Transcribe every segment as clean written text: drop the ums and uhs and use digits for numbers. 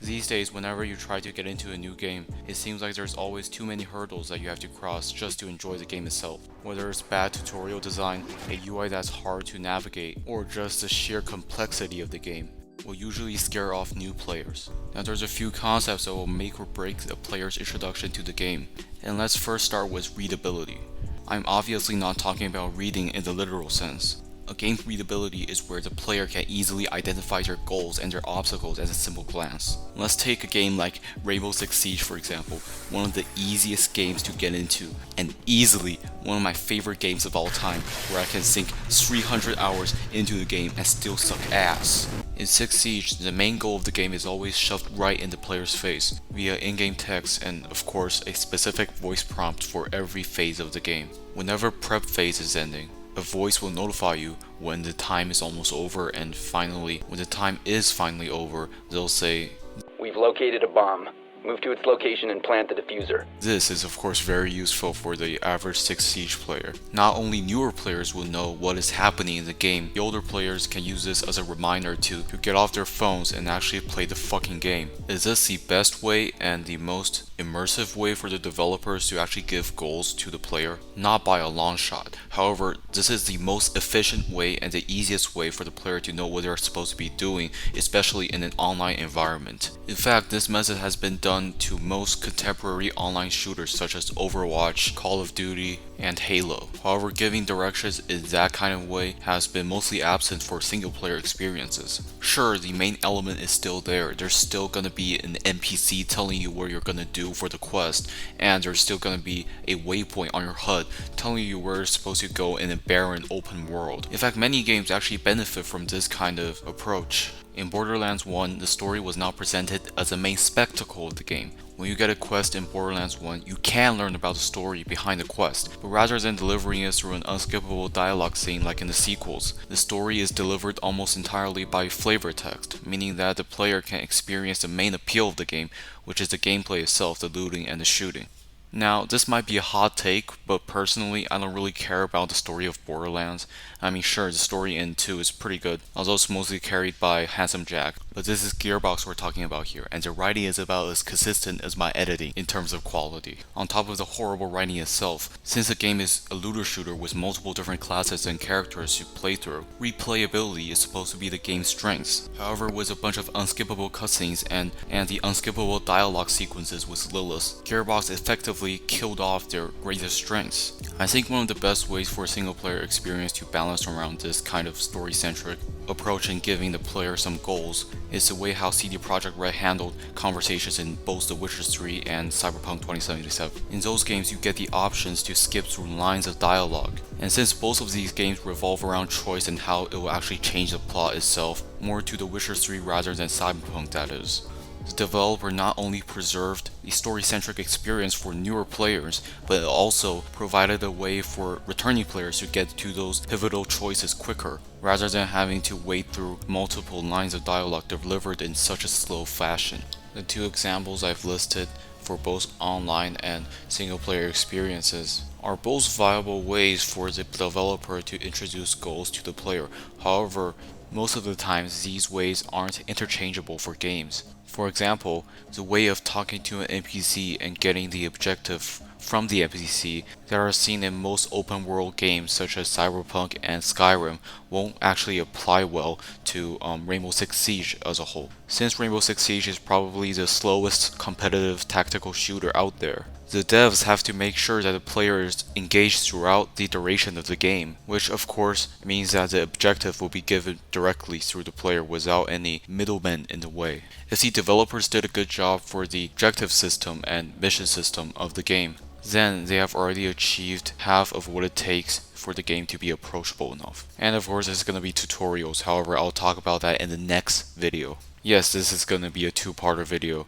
These days, whenever you try to get into a new game, it seems like there's always too many hurdles that you have to cross just to enjoy the game itself. Whether it's bad tutorial design, a UI that's hard to navigate, or just the sheer complexity of the game, will usually scare off new players. Now there's a few concepts that will make or break a player's introduction to the game, and let's first start with readability. I'm obviously not talking about reading in the literal sense. A game's readability is where the player can easily identify their goals and their obstacles at a simple glance. Let's take a game like Rainbow Six Siege for example, one of the easiest games to get into, and easily one of my favorite games of all time, where I can sink 300 hours into the game and still suck ass. In Six Siege, the main goal of the game is always shoved right in the player's face, via in-game text and of course a specific voice prompt for every phase of the game. Whenever prep phase is ending, a voice will notify you when the time is almost over, and finally, when the time is finally over, they'll say, "We've located a bomb. Move to its location and plant the diffuser." This is of course very useful for the average 6 Siege player. Not only newer players will know what is happening in the game, the older players can use this as a reminder to get off their phones and actually play the fucking game. Is this the best way and the most immersive way for the developers to actually give goals to the player? Not by a long shot. However, this is the most efficient way and the easiest way for the player to know what they're supposed to be doing, especially in an online environment. In fact, this method has been done to most contemporary online shooters such as Overwatch, Call of Duty, and Halo. However, giving directions in that kind of way has been mostly absent for single player experiences. Sure, the main element is still there. There's still gonna be an NPC telling you what you're gonna do for the quest, and there's still gonna be a waypoint on your HUD telling you where you're supposed to go in a barren open world. In fact, many games actually benefit from this kind of approach. In Borderlands 1, the story was not presented as the main spectacle of the game. When you get a quest in Borderlands 1, you can learn about the story behind the quest, but rather than delivering it through an unskippable dialogue scene like in the sequels, the story is delivered almost entirely by flavor text, meaning that the player can experience the main appeal of the game, which is the gameplay itself, the looting and the shooting. Now, this might be a hot take, but personally, I don't really care about the story of Borderlands. I mean, sure, the story in 2 is pretty good, although it's mostly carried by Handsome Jack, but this is Gearbox we're talking about here, and the writing is about as consistent as my editing in terms of quality. On top of the horrible writing itself, since the game is a looter shooter with multiple different classes and characters to play through, replayability is supposed to be the game's strengths. However, with a bunch of unskippable cutscenes and the unskippable dialogue sequences with Lilith, Gearbox effectively killed off their greatest strengths. I think one of the best ways for a single player experience to balance around this kind of story-centric approach and giving the player some goals is the way how CD Projekt Red handled conversations in both The Witcher 3 and Cyberpunk 2077. In those games, you get the options to skip through lines of dialogue, and since both of these games revolve around choice and how it will actually change the plot itself, more to The Witcher 3 rather than Cyberpunk that is, the developer not only preserved the story-centric experience for newer players, but it also provided a way for returning players to get to those pivotal choices quicker, rather than having to wait through multiple lines of dialogue delivered in such a slow fashion. The two examples I've listed for both online and single-player experiences are both viable ways for the developer to introduce goals to the player. However, most of the times these ways aren't interchangeable for games. For example, the way of talking to an NPC and getting the objective from the NPC that are seen in most open world games such as Cyberpunk and Skyrim won't actually apply well to Rainbow Six Siege as a whole. Since Rainbow Six Siege is probably the slowest competitive tactical shooter out there, the devs have to make sure that the player is engaged throughout the duration of the game, which of course means that the objective will be given directly through the player without any middlemen in the way. If the developers did a good job for the objective system and mission system of the game, then they have already achieved half of what it takes for the game to be approachable enough. And of course, there's going to be tutorials, however, I'll talk about that in the next video. Yes, this is going to be a two-parter video,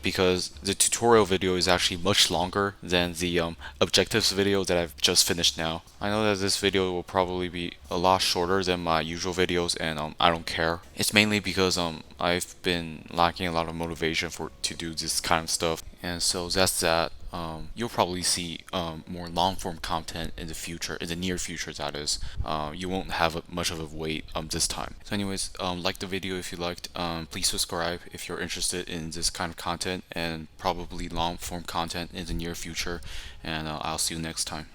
because the tutorial video is actually much longer than the objectives video that I've just finished now. I know that this video will probably be a lot shorter than my usual videos, and I don't care. It's mainly because I've been lacking a lot of motivation to do this kind of stuff, and so that's that. you'll probably see more long form content in the future, in the near future, that is. You won't have much of a wait this time. So anyways, like the video if you liked. Please subscribe if you're interested in this kind of content and probably long form content in the near future, and I'll see you next time.